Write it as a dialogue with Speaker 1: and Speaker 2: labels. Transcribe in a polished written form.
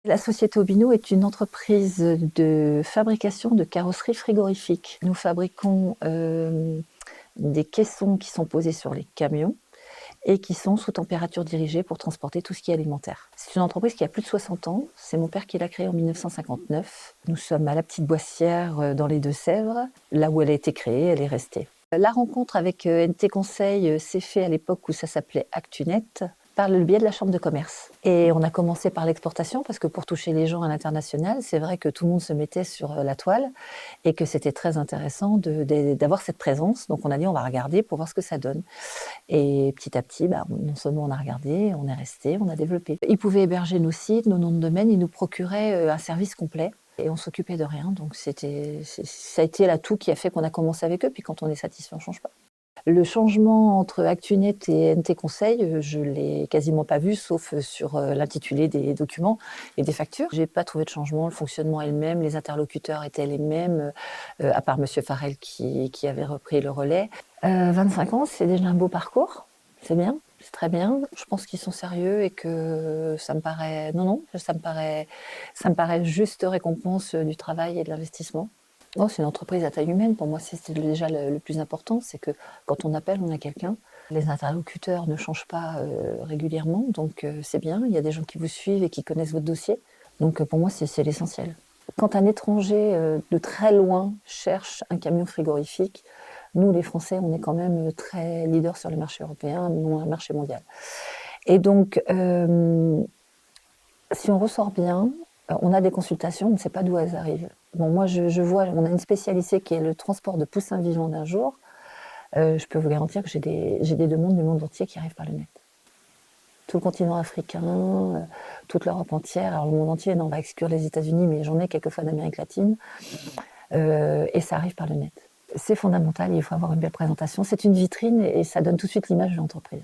Speaker 1: La société Obino est une entreprise de fabrication de carrosseries frigorifiques. Nous fabriquons des caissons qui sont posés sur les camions et qui sont sous température dirigée pour transporter tout ce qui est alimentaire. C'est une entreprise qui a plus de 60 ans. C'est mon père qui l'a créée en 1959. Nous sommes à la Petite Boissière dans les Deux-Sèvres. Là où elle a été créée, elle est restée. La rencontre avec NT Conseil s'est faite à l'époque où ça s'appelait Actunet, par le biais de la Chambre de commerce. Et on a commencé par l'exportation parce que pour toucher les gens à l'international, c'est vrai que tout le monde se mettait sur la toile et que c'était très intéressant d'avoir cette présence. Donc on a dit on va regarder pour voir ce que ça donne. Et petit à petit, non seulement on a regardé, on est resté, on a développé. Ils pouvaient héberger nos sites, nos noms de domaine, ils nous procuraient un service complet. Et on s'occupait de rien, donc ça a été l'atout qui a fait qu'on a commencé avec eux. Puis quand on est satisfait, on ne change pas. Le changement entre Actunet et NT Conseil, je ne l'ai quasiment pas vu, sauf sur l'intitulé des documents et des factures. Je n'ai pas trouvé de changement, le fonctionnement est le même, les interlocuteurs étaient les mêmes, à part M. Farrell qui avait repris le relais. 25 ans, c'est déjà un beau parcours, c'est bien, c'est très bien. Je pense qu'ils sont sérieux et que ça me paraît... ça me paraît juste récompense du travail et de l'investissement. Oh, c'est une entreprise à taille humaine. Pour moi, c'est déjà le plus important, c'est que quand on appelle, on a quelqu'un. Les interlocuteurs ne changent pas régulièrement, donc c'est bien. Il y a des gens qui vous suivent et qui connaissent votre dossier. Donc pour moi, c'est l'essentiel. Quand un étranger de très loin cherche un camion frigorifique, nous, les Français, on est quand même très leaders sur le marché européen, non le marché mondial. Et donc, si on ressort bien, on a des consultations, on ne sait pas d'où elles arrivent. Bon, moi, je vois, on a une spécialité qui est le transport de poussins vivants d'un jour. Je peux vous garantir que j'ai des demandes du monde entier qui arrivent par le net. Tout le continent africain, toute l'Europe entière. Alors, le monde entier, non, on va exclure les États-Unis, mais j'en ai quelquefois d'Amérique latine. Et ça arrive par le net. C'est fondamental, il faut avoir une belle présentation. C'est une vitrine et ça donne tout de suite l'image de l'entreprise.